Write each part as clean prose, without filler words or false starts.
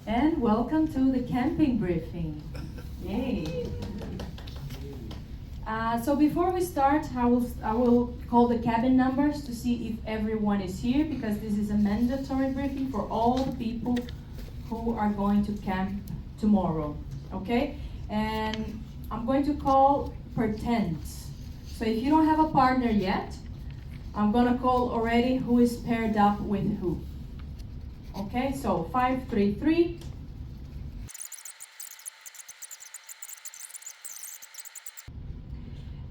And welcome to the camping briefing. Yay! So before we start, I will call the cabin numbers to see if everyone is here, because this is a mandatory briefing for all the people who are going to camp tomorrow. Okay? And I'm going to call per tent. So if you don't have a partner yet, I'm gonna call already who is paired up with who. Okay, so 533.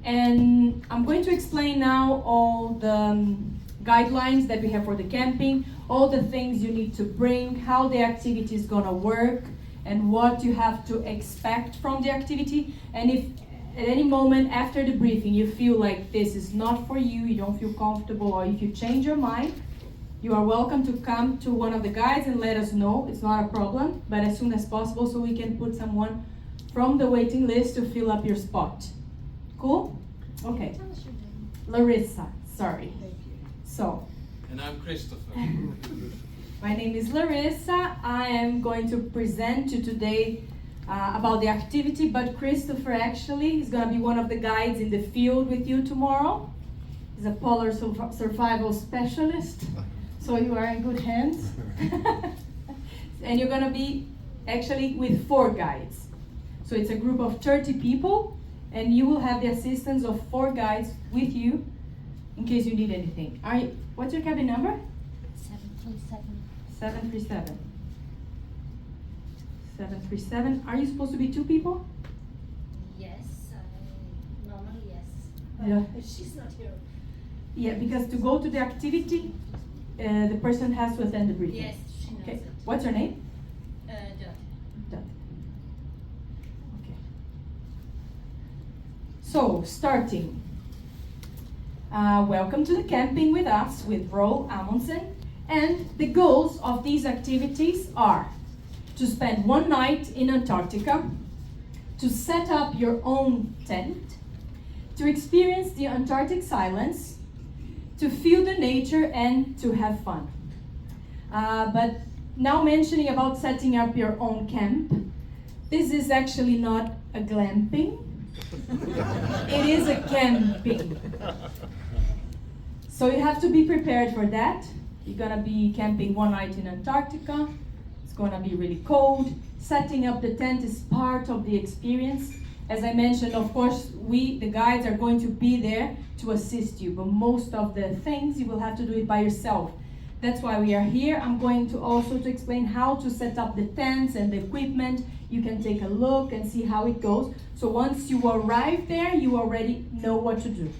And I'm going to explain now all the guidelines that we have for the camping, all the things you need to bring, how the activity is gonna work, and what you have to expect from the activity. And if at any moment after the briefing you feel like this is not for you, you don't feel comfortable, or if you change your mind, you are welcome to come to one of the guides and let us know. It's not a problem, but as soon as possible, so we can put someone from the waiting list to fill up your spot. Cool? Okay. Tell us your name. Larissa, sorry. Thank you. So, And I'm Christopher. my name is Larissa. I am going to present you today about the activity, but Christopher actually is going to be one of the guides in the field with you tomorrow. He's a polar survival specialist, so you are in good hands. And you're going to be actually with 4 guides. So it's a group of 30 people, and you will have the assistance of 4 guides with you in case you need anything. What's your cabin number? 737. 737. 737. Are you supposed to be 2 people? Yes, normally yes. Yeah. She's not here. Yeah, because to go to the activity, the person has to attend the briefing. Yes, she knows Okay. it. What's your name? Dot. Dot. Okay. So, starting. Welcome to the camping with us with Roel Amundsen. And the goals of these activities are to spend 1 night in Antarctica, to set up your own tent, to experience the Antarctic silence, to feel the nature, and to have fun. But now mentioning about setting up your own camp, this is actually not a glamping. It is a camping. So you have to be prepared for that. You're gonna be camping 1 night in Antarctica. It's gonna be really cold. Setting up the tent is part of the experience. As I mentioned, of course, we, the guides, are going to be there to assist you, but most of the things you will have to do it by yourself. That's why we are here. I'm going to also to explain how to set up the tents and the equipment. You can take a look and see how it goes. So once you arrive there, you already know what to do,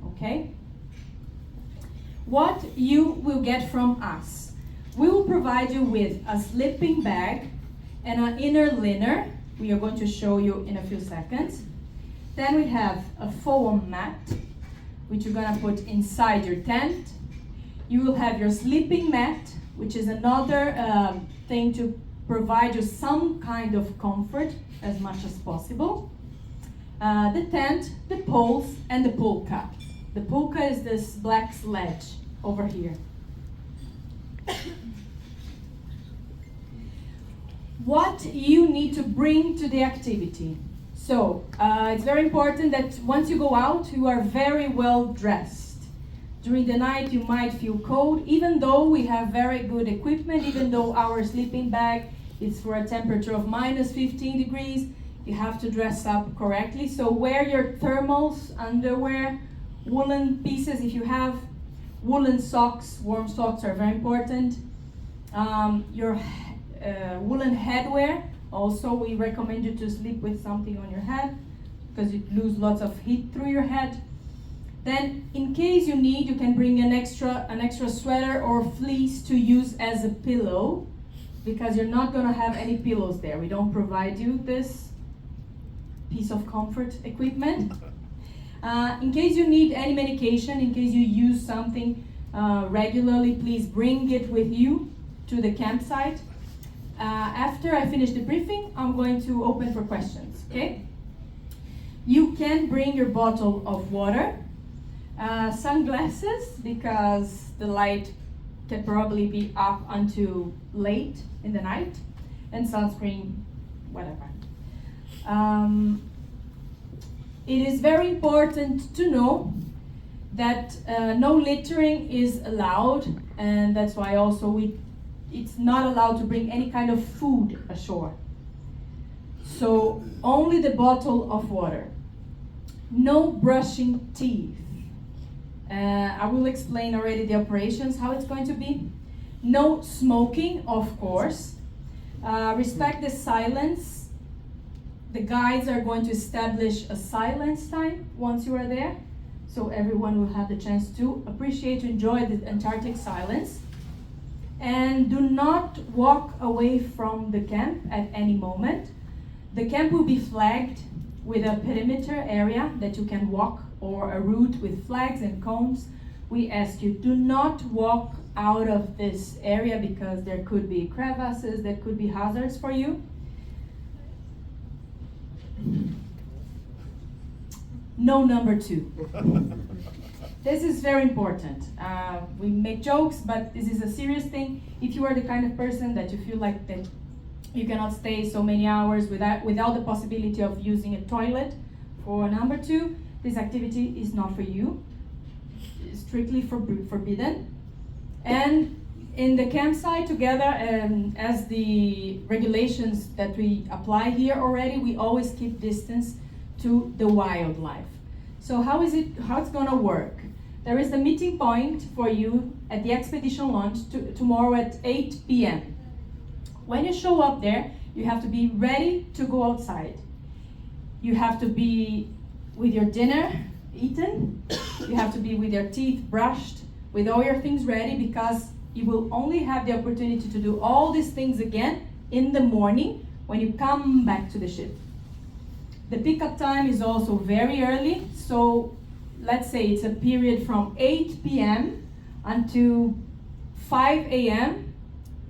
okay? What you will get from us. We will provide you with a sleeping bag and an inner liner. We are going to show you in a few seconds. Then we have a foam mat, which you're gonna put inside your tent. You will have your sleeping mat, which is another thing to provide you some kind of comfort as much as possible. The tent, the poles, and the pulka. The pulka is this black sledge over here. What you need to bring to the activity. So, it's very important that once you go out, you are very well dressed. During the night, you might feel cold, even though we have very good equipment, even though our sleeping bag is for a temperature of minus 15 degrees, you have to dress up correctly. So wear your thermals, underwear, woolen pieces if you have, woolen socks, warm socks are very important. Your woolen headwear. Also, we recommend you to sleep with something on your head because you lose lots of heat through your head. Then, in case you need, you can bring an extra sweater or fleece to use as a pillow, because you're not going to have any pillows there. We don't provide you this piece of comfort equipment. In case you need any medication, in case you use something regularly, please bring it with you to the campsite. After I finish the briefing, I'm going to open for questions, okay? You can bring your bottle of water, sunglasses, because the light can probably be up until late in the night, and sunscreen, whatever. It is very important to know that no littering is allowed, and that's why also it's not allowed to bring any kind of food ashore. So only the bottle of water. No brushing teeth. I will explain already the operations, how it's going to be. No smoking, of course. Respect the silence. The guides are going to establish a silence time once you are there, so everyone will have the chance to appreciate, to enjoy the Antarctic silence. And do not walk away from the camp at any moment. The camp will be flagged with a perimeter area that you can walk, or a route with flags and cones. We ask you, do not walk out of this area because there could be crevasses, there could be hazards for you. No number 2. This is very important. We make jokes, but this is a serious thing. If you are the kind of person that you feel like that you cannot stay so many hours without the possibility of using a toilet for number 2, this activity is not for you. It's strictly forbidden. And in the campsite together, as the regulations that we apply here already, we always keep distance to the wildlife. So how it's gonna work? There is a meeting point for you at the expedition launch tomorrow at 8 p.m. When you show up there, you have to be ready to go outside. You have to be with your dinner eaten. You have to be with your teeth brushed, with all your things ready, because you will only have the opportunity to do all these things again in the morning when you come back to the ship. The pickup time is also very early, so let's say it's a period from 8 p.m. until 5 a.m.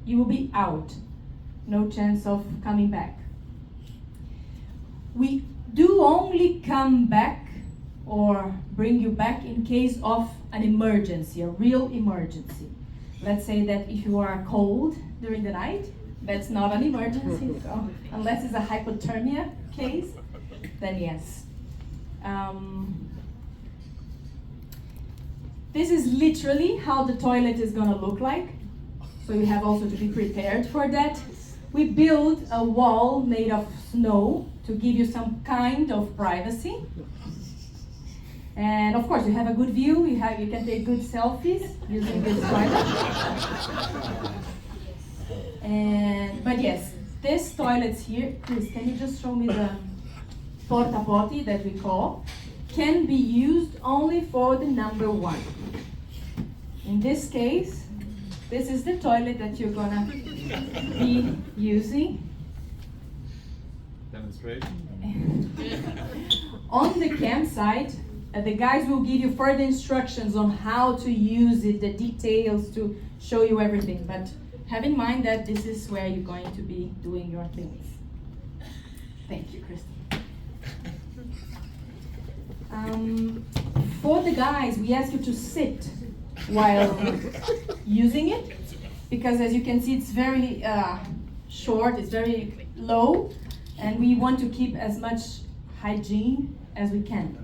You will be out. No chance of coming back. We do only come back or bring you back in case of an emergency, a real emergency. Let's say that if you are cold during the night, that's not an emergency, so unless it's a hypothermia case, then yes. This is literally how the toilet is gonna look like, so you have also to be prepared for that. We build a wall made of snow to give you some kind of privacy. And of course, you have a good view, you can take good selfies using this toilet. But yes, this toilets here, Chris, can you just show me the porta potty that we call, can be used only for the number 1. In this case, this is the toilet that you're gonna be using. Demonstration. On the campsite, the guys will give you further instructions on how to use it, the details to show you everything. But have in mind that this is where you're going to be doing your things. Thank you, Kristen. For the guys, we ask you to sit while using it, because as you can see, it's very short, it's very low, and we want to keep as much hygiene as we can.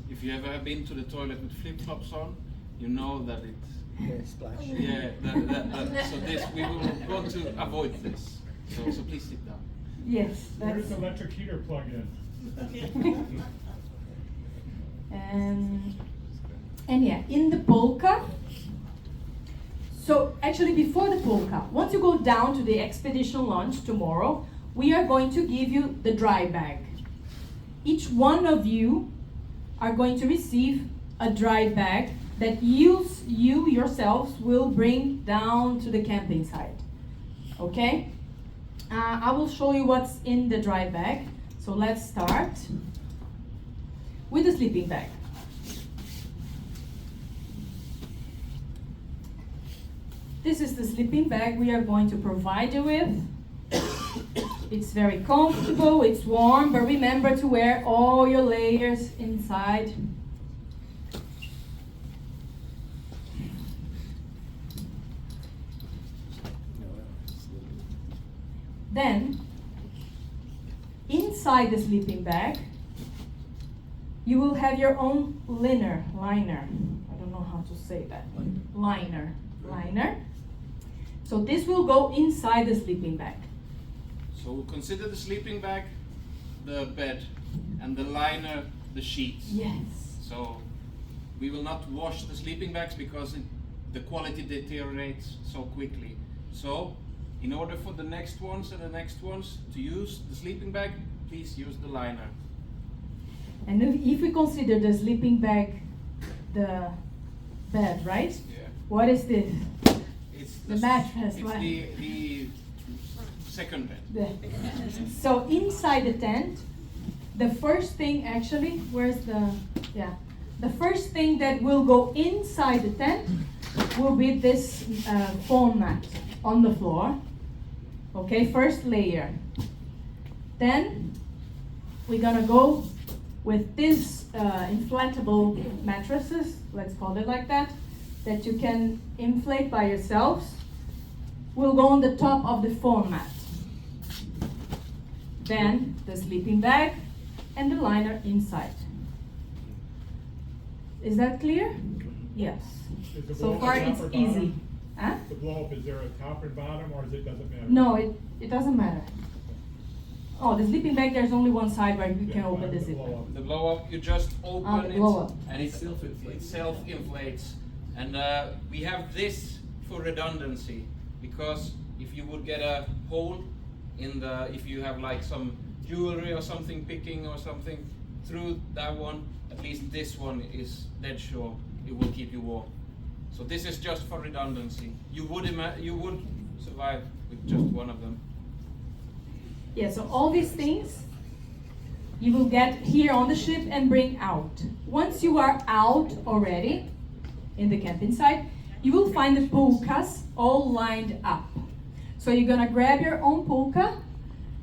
If you ever have been to the toilet with flip-flops on, you know that it. Splash. Yeah, so this we will want to avoid this. So please sit down. Yes, Where's that's. the electric heater plugged in? And yeah, in the polka. So actually, before the polka, once you go down to the expedition launch tomorrow, we are going to give you the dry bag. Each one of you are going to receive a dry bag that you yourselves will bring down to the camping site. Okay? I will show you what's in the dry bag. So let's start with the sleeping bag. This is the sleeping bag we are going to provide you with. It's very comfortable, it's warm, but remember to wear all your layers inside. Then, inside the sleeping bag, you will have your own liner. I don't know how to say that. Liner. So this will go inside the sleeping bag. So consider the sleeping bag, the bed, and the liner, the sheets. Yes. So we will not wash the sleeping bags because the quality deteriorates so quickly. So in order for the next ones and the next ones to use the sleeping bag, please use the liner. And if we consider the sleeping bag, the bed, right? Yeah. What is this? It's The mattress, It's what? the second bed. So inside the tent, the first thing actually, the first thing that will go inside the tent will be this foam mat on the floor. Okay, first layer. Then we're gonna go with these inflatable mattresses, let's call it like that you can inflate by yourselves. Will go on the top of the foam mat. Then the sleeping bag and the liner inside. Is that clear? Yes. Is the So blow-up far top it's or easy. bottom? Huh? The blow up, is there a top and bottom, or doesn't matter? No, it doesn't matter. Oh, the sleeping bag, there's only one side where you can Yeah, open the the zipper. blow-up. The blow up, you just open the it blow up. and it self-inflates. And we have this for redundancy, because if you would get a hole in if you have like some jewelry or something picking or something through that one, at least this one is dead sure it will keep you warm. So this is just for redundancy. You would survive with just one of them. Yeah, so all these things you will get here on the ship and bring out. Once you are out already in the camping site, you will find the pulkas all lined up. So you're gonna grab your own pulka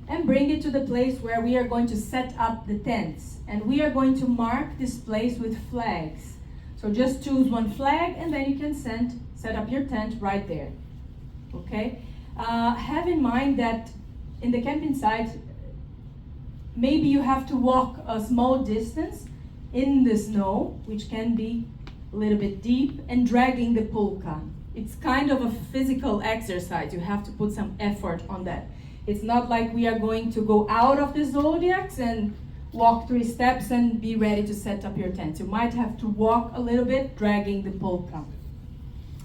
and bring it to the place where we are going to set up the tents. And we are going to mark this place with flags. So just choose one flag and then you can set up your tent right there. Okay? Have in mind that in the camping site, maybe you have to walk a small distance in the snow, which can be a little bit deep, and dragging the pulka. It's kind of a physical exercise. You have to put some effort on that. It's not like we are going to go out of the zodiacs and walk 3 steps and be ready to set up your tent. You might have to walk a little bit, dragging the pulka.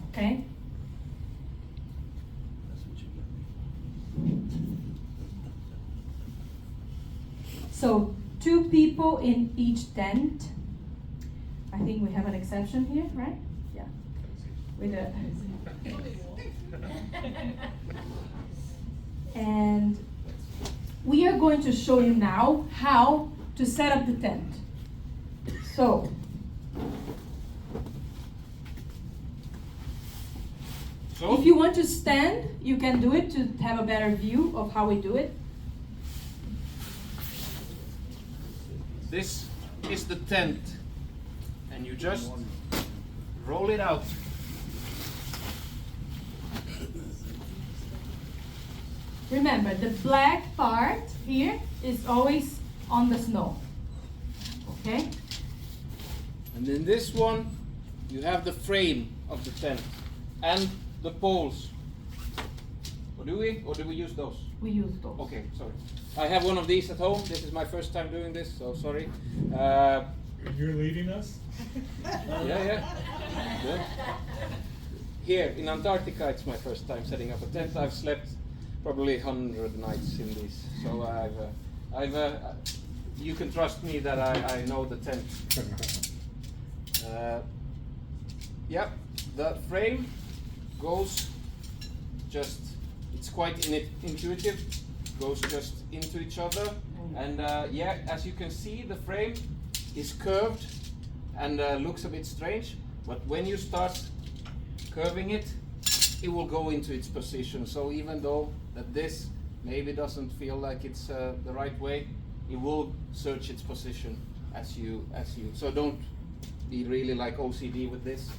Okay? So 2 people in each tent. I think we have an exception here, right? Yeah. With a and we are going to show you now how to set up the tent. So if you want to stand, you can do it to have a better view of how we do it. This is the tent, and you just roll it out. Remember, the black part here is always on the snow. Okay? And in this one, you have the frame of the tent and the poles. Or do we use those? We use those. Okay, sorry. I have one of these at home. This is my first time doing this, so sorry. You're leading us? Yeah. Here in Antarctica, it's my first time setting up a tent. I've slept probably 100 nights in these, so you can trust me that I know the tent. Yep, the frame goes just, it's quite intuitive, goes just into each other, and yeah, as you can see, the frame is curved and looks a bit strange, but when you start curving it, it will go into its position. So even though that this maybe doesn't feel like it's the right way, it will search its position as you. So don't be really like OCD with this.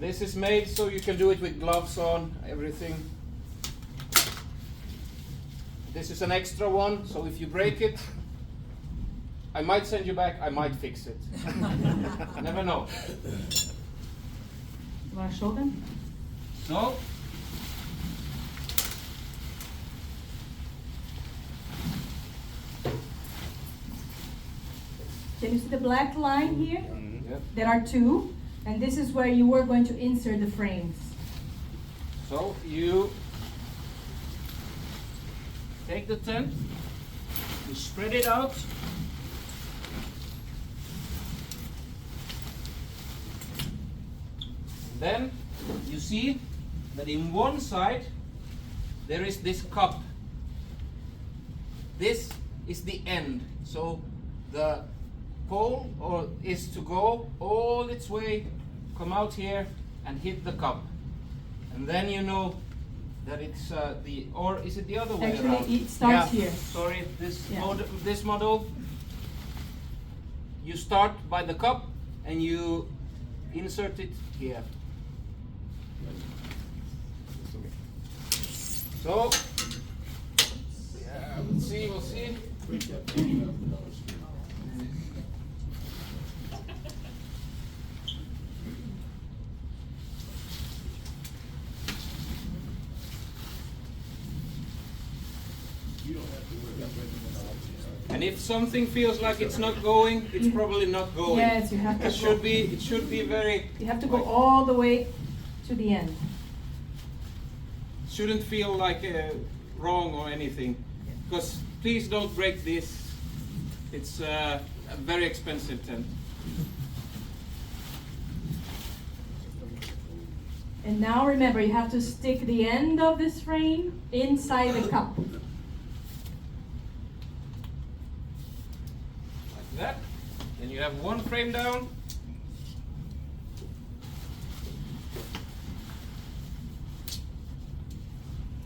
this is made so you can do it with gloves on, everything. This is an extra one, so if you break it, I might send you back, I might fix it. Never know. You want to show them? So, Can you see the black line here? yep. There are two, and this is where you are going to insert the frames. So you take the tent, you spread it out, then you see that in one side there is this cup. This is the end. So the pole is to go all its way, come out here and hit the cup. And then you know that it's or is it the other way Actually, around? it starts here. Sorry, this Yeah. this model. You start by the cup and you insert it here. So, yeah, we'll see. And if something feels like it's not going, it's probably not going. Yes, you have to It should be very. You have to go all the way to the end. Shouldn't feel like wrong or anything, because please don't break this. It's a very expensive tent. And now remember, you have to stick the end of this frame inside the cup. Like that. Then you have one frame down.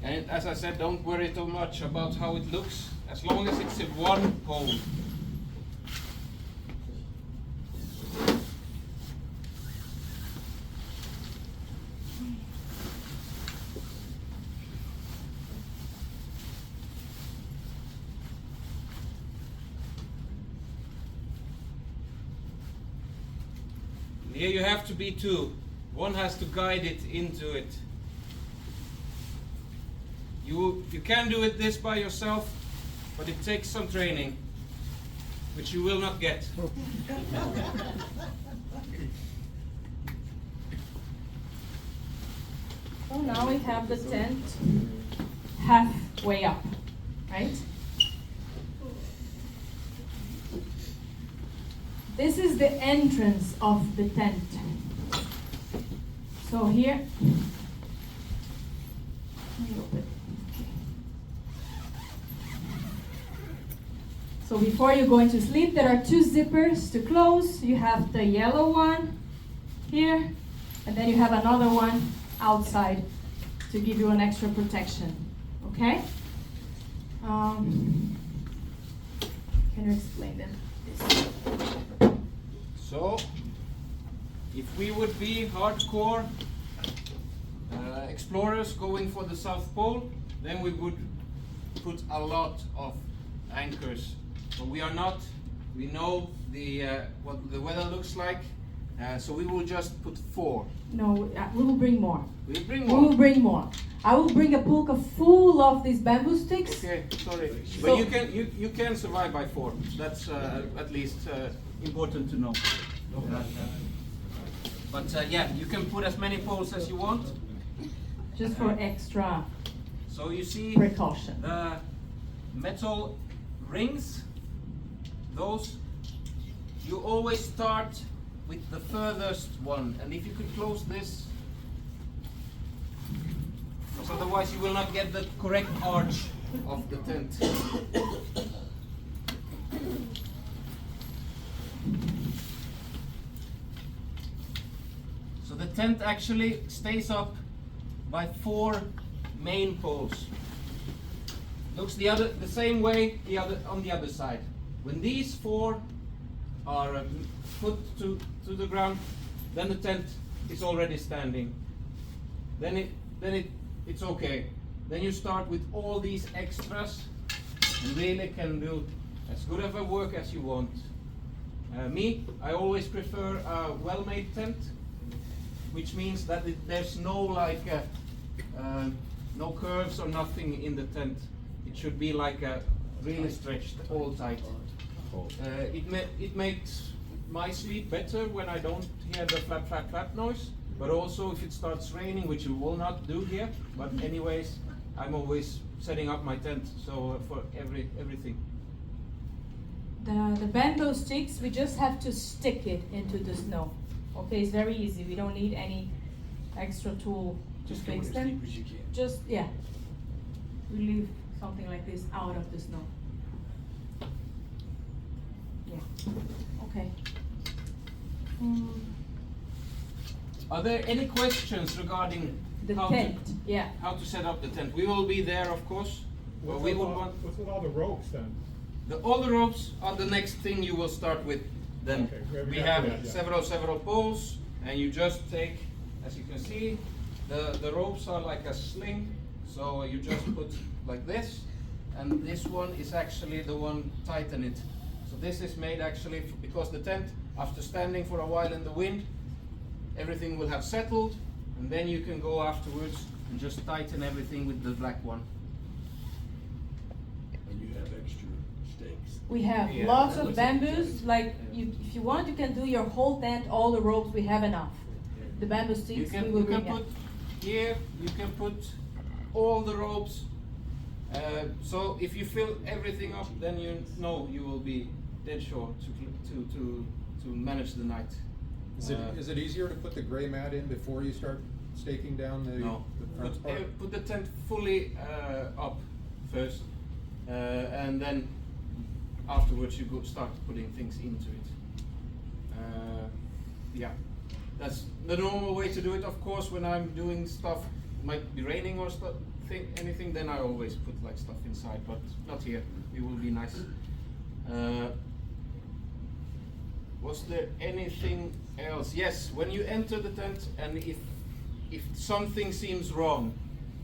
And as I said, don't worry too much about how it looks, as long as it's in one pole. Here you have to be two. One has to guide it into it. You can do it this by yourself, but it takes some training, which you will not get. So now we have the tent halfway up, right? This is the entrance of the tent. So here, let me open. So before you go into sleep, there are two zippers to close. You have the yellow one here, and then you have another one outside to give you an extra protection. Okay? Can you explain them? So, if we would be hardcore explorers going for the South Pole, then we would put a lot of anchors. But we are not. We know what the weather looks like, so we will just put 4. No, we will bring more. We'll bring We more. will bring more. I will bring a pulka full of these bamboo sticks. Okay, sorry, So- but you can survive by 4. That's at least important to know. But yeah, you can put as many poles as you want. Just for extra So you see precaution. the metal rings. Those you always start with the furthest one, and if you could close this, because otherwise you will not get the correct arch of the tent. So the tent actually stays up by 4 main poles. Looks the same way on the other side. When these 4 are put to the ground, then the tent is already standing, then it's okay. Then you start with all these extras and really can do as good of a work as you want. I always prefer a well-made tent, which means that there's no no curves or nothing in the tent. It should be like a really stretched, all tight. It makes my sleep better when I don't hear the flap, flap, flap noise. But also if it starts raining, which you will not do here. But anyways, I'm always setting up my tent so for everything. The bamboo sticks, we just have to stick it into the snow. Okay, it's very easy. We don't need any extra tool to Just go fix as them. deep as you can. Just, yeah, we leave something like this out of the snow. Yeah, okay. Are there any questions regarding The how tent, yeah. how to set up the tent? We will be there, of course. But we will want What's with all the ropes then? all the ropes are the next thing you will start with. Then Okay, wherever we you have have that, yeah. several poles, and you just take, as you can see, the ropes are like a sling. So you just put like this, and this one is actually the one tighten it. So this is made actually because the tent, after standing for a while in the wind, everything will have settled, and then you can go afterwards and just tighten everything with the black one. And you have extra stakes. We have Yeah, lots that of looks like bamboos, like if you want, you can do your whole tent, all the ropes, we have enough. The bamboo You sticks, we can, will you can bring put up. here, you can put all the ropes. So if you fill everything up, then you know you will be dead sure to manage the night. Is it easier to put the gray mat in before you start staking down the, No. the front part? Put the tent fully up first, and then afterwards you start putting things into it. Yeah, that's the normal way to do it. Of course, when I'm doing stuff, it might be raining or anything, then I always put like stuff inside, but not here. It will be nice. Was there anything else? Yes, when you enter the tent, and if something seems wrong,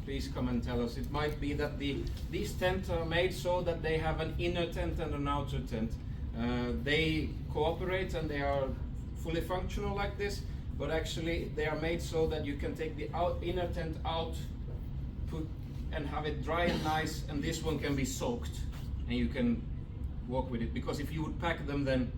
please come and tell us. It might be that these tents are made so that they have an inner tent and an outer tent. They cooperate and they are fully functional like this, but actually they are made so that you can take the inner tent out, and have it dry and nice, and this one can be soaked, and you can walk with it. Because if you would pack them, then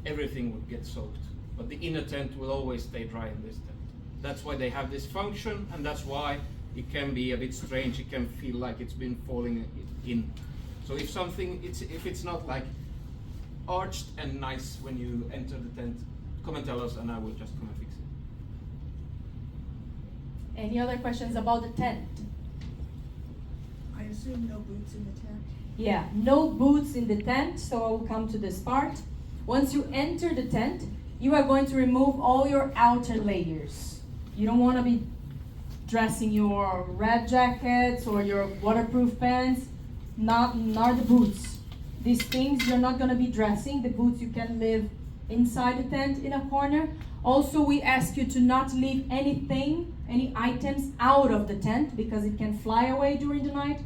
everything would get soaked. But the inner tent will always stay dry in this tent. That's why they have this function, and that's why it can be a bit strange. It can feel like it's been falling in. So if it's not like arched and nice when you enter the tent, come and tell us, and I will just come and fix it. Any other questions about the tent? I assume no boots in the tent? Yeah, no boots in the tent, so I will come to this part. Once you enter the tent, you are going to remove all your outer layers. You don't want to be dressing your red jackets or your waterproof pants, not the boots. These things you're not going to be dressing. The boots you can leave inside the tent in a corner. Also, we ask you to not leave any items out of the tent because it can fly away during the night.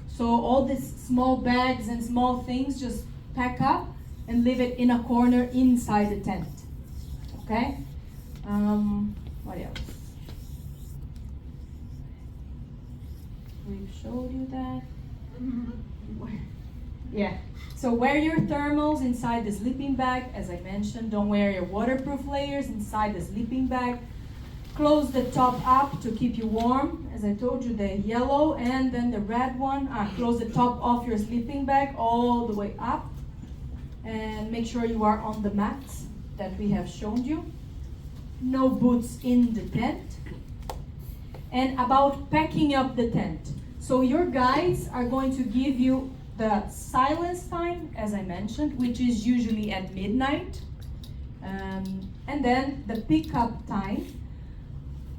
So all these small bags and small things, just pack up and leave it in a corner inside the tent. Okay? What else? We've showed you that. Yeah. So wear your thermals inside the sleeping bag, as I mentioned. Don't wear your waterproof layers inside the sleeping bag. Close the top up to keep you warm. As I told you, the yellow and then the red one. Close the top of your sleeping bag all the way up. And make sure you are on the mats that we have shown you. No boots in the tent. And about packing up the tent. So your guides are going to give you the silence time, as I mentioned, which is usually at midnight. And then the pickup time,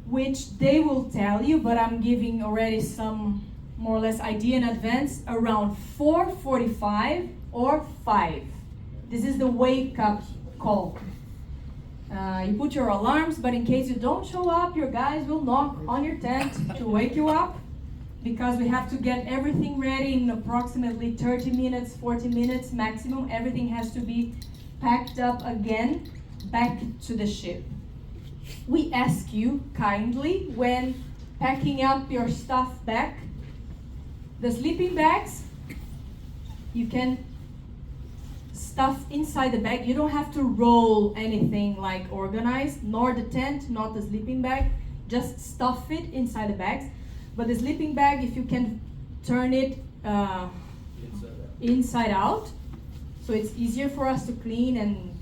which they will tell you, but I'm giving already some more or less idea in advance, around 4:45 or 5. This is the wake up call. You put your alarms, but in case you don't show up, your guys will knock on your tent to wake you up, because we have to get everything ready in approximately 30 minutes, 40 minutes maximum. Everything has to be packed up again, back to the ship. We ask you kindly, when packing up your stuff back, the sleeping bags, you can stuff inside the bag. You don't have to roll anything like organized, nor the tent, not the sleeping bag. Just stuff it inside the bags. But the sleeping bag, if you can turn it inside out, so it's easier for us to clean and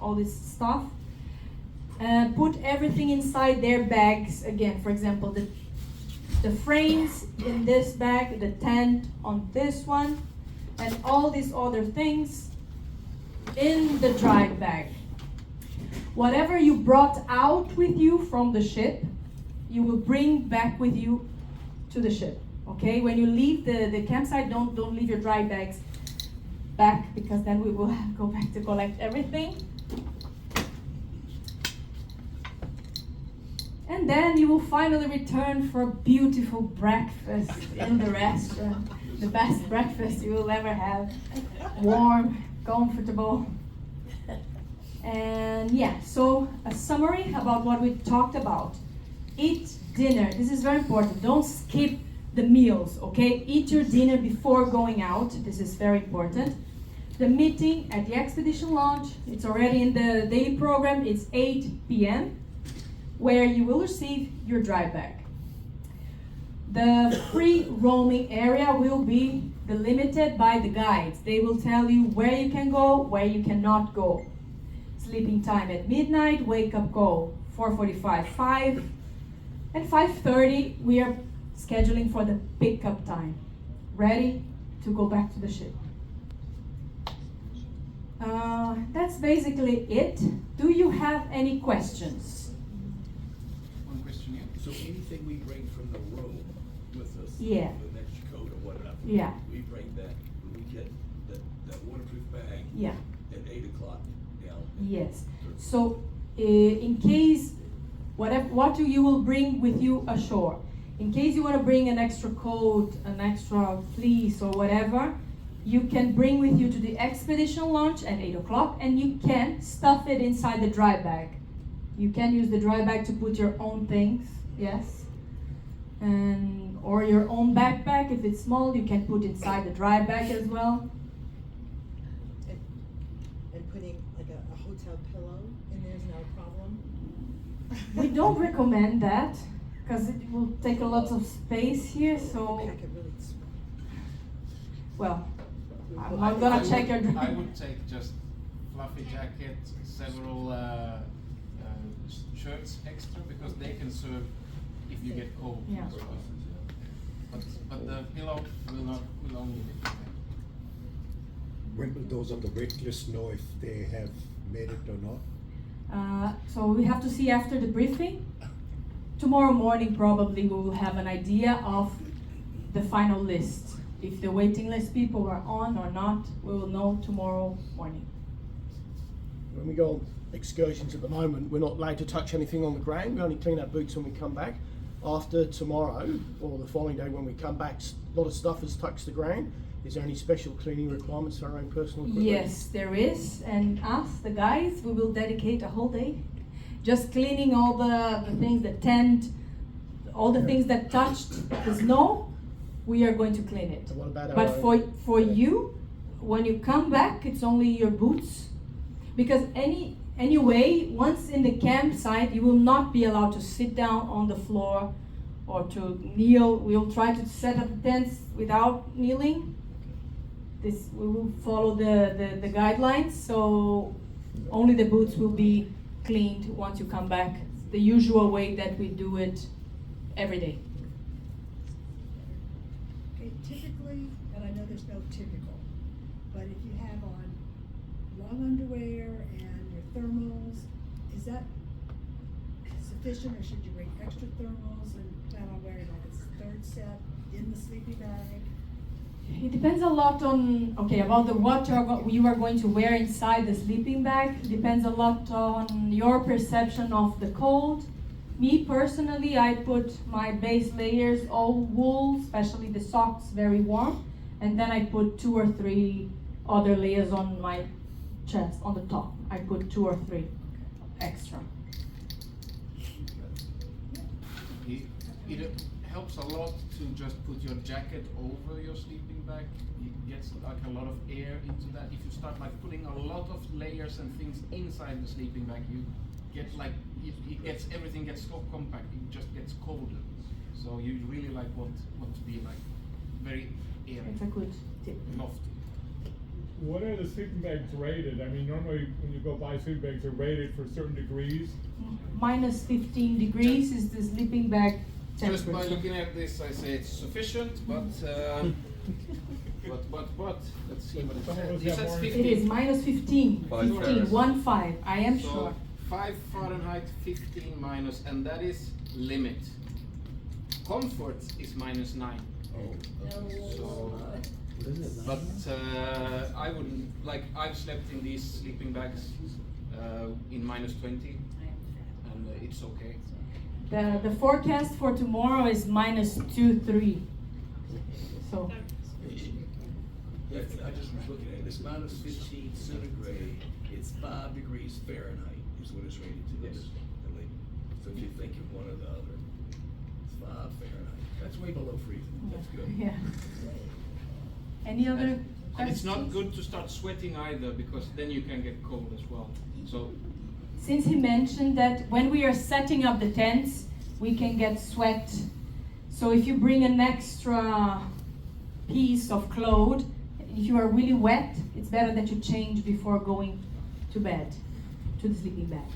all this stuff. Put everything inside their bags again. For example, the frames in this bag, the tent on this one, and all these other things in the dry bag. Whatever you brought out with you from the ship, you will bring back with you to the ship. Okay? When you leave the campsite, don't leave your dry bags back, because then we will have to go back to collect everything. And then you will finally return for a beautiful breakfast in the restaurant. The best breakfast you will ever have. Warm, comfortable. And yeah, so a summary about what we talked about. Eat dinner. This is very important. Don't skip the meals, okay? Eat your dinner before going out. This is very important. The meeting at the expedition launch, it's already in the daily program. It's 8 p.m. where you will receive your dry bag. The free roaming area will be delimited by the guides. They will tell you where you can go, where you cannot go. Sleeping time at midnight, wake up call 4:45, 5, and 5:30 we are scheduling for the pickup time. Ready to go back to the ship. That's basically it. Do you have any questions? One question here. So anything we bring from the road with us, Yeah. the next coat or whatever, Yeah. we bring that, we get that waterproof bag Yeah. at 8 o'clock down. Yes. So, in case, what you will bring with you ashore? In case you want to bring an extra coat, an extra fleece or whatever, you can bring with you to the expedition launch at 8 o'clock, and you can stuff it inside the dry bag. You can use the dry bag to put your own things, yes. Or your own backpack, if it's small, you can put inside the dry bag as well. And putting like a hotel pillow in there is not a problem? We don't recommend that, because it will take a lot of space here, so, Pack it really small. well, I'm not gonna check your. I would take just fluffy jacket, several shirts extra, because they can serve if you get cold. Yeah. as well. But the pillow will only be. When will those on the wait list know if they have made it or not? So we have to see after the briefing. Tomorrow morning probably we will have an idea of the final list. If the waiting list people are on or not, we will know tomorrow morning. When we go on excursions at the moment, we're not allowed to touch anything on the ground. We only clean our boots when we come back. After tomorrow, or the following day when we come back, a lot of stuff has touched the ground. Is there any special cleaning requirements for our own personal equipment? Yes, there is, and us, the guys, we will dedicate a whole day just cleaning all the things, the tent, all the things that touched the snow. We are going to clean it. And what about our But own- for you, when you come back, it's only your boots, because anyway, once in the campsite, you will not be allowed to sit down on the floor or to kneel. We'll try to set up the tents without kneeling. This we will follow the guidelines, so only the boots will be cleaned once you come back. The usual way that we do it every day. Okay, typically, and I know there's no typical, but if you have on long underwear and your thermals, is that sufficient, or should you bring extra thermals and plan on wearing like a third set in the sleeping bag? It depends a lot on, okay, about the what you are going to wear inside the sleeping bag. It depends a lot on your perception of the cold. Me personally, I put my base layers all wool, especially the socks, very warm, and then I put 2 or 3 other layers on my chest, on the top. I put 2 or 3 extra. It helps a lot to just put your jacket over your sleeping bag. It gets like a lot of air into that. If you start like putting a lot of layers and things inside the sleeping bag, you get like everything gets so compact. It just gets colder. So you really like want to be like very airy. It's a good tip. Lofty. What are the sleeping bags rated? I mean, normally when you go buy sleeping bags, they're rated for certain degrees. Minus 15 degrees is the sleeping bag Just by temperature. looking at this, I say it's sufficient, but let's see what it Some of says. us You have said more- 15. It is minus 15. 15, 1-5, I am So sure. 5 Fahrenheit, 15 minus, and that is limit. Comfort is minus 9. So, but I wouldn't, like, I've slept in these sleeping bags in minus 20, and it's okay. The forecast for tomorrow is minus 2-3. So I just was looking at it, it's minus 15 centigrade, it's 5 degrees Fahrenheit is what it's rated to. Yes. So if you think of one or the other, it's 5 Fahrenheit. That's way below freezing, that's good. yeah. Any other And it's not questions? good to start sweating either, because then you can get cold as well. So Since he mentioned that when we are setting up the tents, we can get sweat. So if you bring an extra piece of clothes, if you are really wet, it's better that you change before going to bed, to the sleeping bag.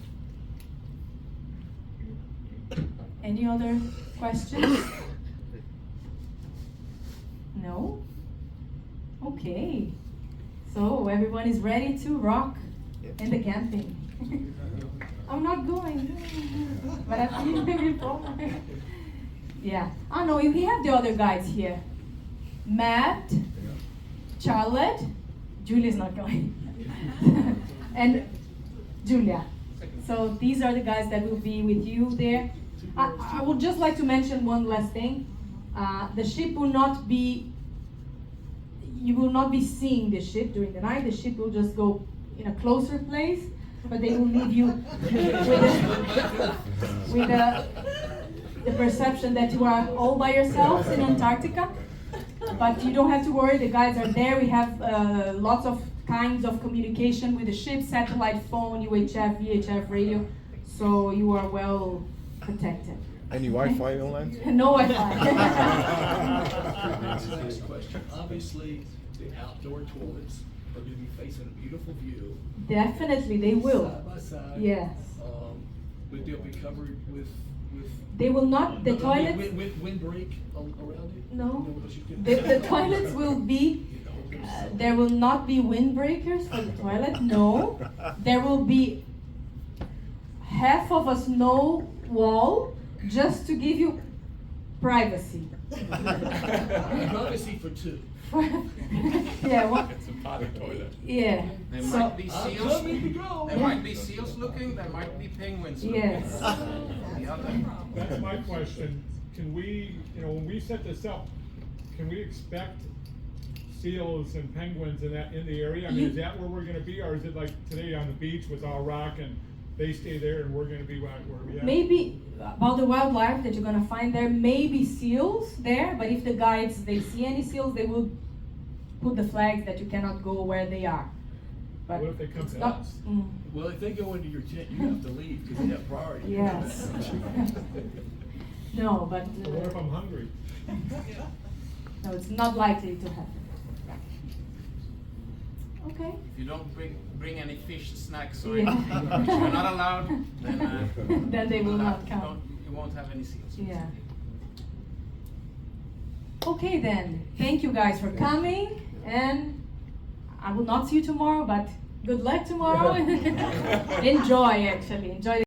Any other questions? No? Okay. So everyone is ready to rock in the camping. I'm not going, but I've been there before. Yeah. Oh no, we have the other guys here. Matt, Charlotte, Julia's not going, and Julia. So these are the guys that will be with you there. I would just like to mention one last thing. The ship will not be, you will not be seeing the ship during the night. The ship will just go in a closer place, but they will leave you with the perception that you are all by yourselves in Antarctica. But you don't have to worry, the guides are there. We have lots of kinds of communication with the ship, satellite phone, UHF, VHF radio, so you are well protected. Any Wi-Fi on land? No Wi-Fi. Next question, obviously, the outdoor toilets are gonna be facing a beautiful view. Definitely, they will. Side by side. Yes. But they'll be covered with. They will not, the toilets, Windbreak around it? No. What you can- the toilets will be, there will not be windbreakers for the toilet, no. There will be half of a snow wall just to give you privacy. Privacy for two. Yeah, what? It's a potty toilet. Yeah. there So, might be I'm seals. coming to go. There might be seals looking. There might be penguins looking. yes. The other. That's my question. Can we, when we set this up, can we expect seals and penguins in the area? I mean, is that where we're gonna be, or is it like today on the beach with all rock and they stay there and we're gonna be where we are? Maybe about the wildlife that you're gonna find there, maybe seals there, but if the guides, they see any seals, they will put the flags that you cannot go where they are. But What if they come it's to not, us? Well, if they go into your tent, you have to leave because they have priority. Yes. No, but Or what if I'm hungry? no, it's not likely to happen. Okay. If you don't bring any fish, snacks, or Yeah. anything, which you're not allowed, then Then they will you'll not have- come. You won't have any seals. Yeah. Okay then. Thank you guys for coming, and I will not see you tomorrow, but good luck tomorrow. Enjoy, actually. Enjoy.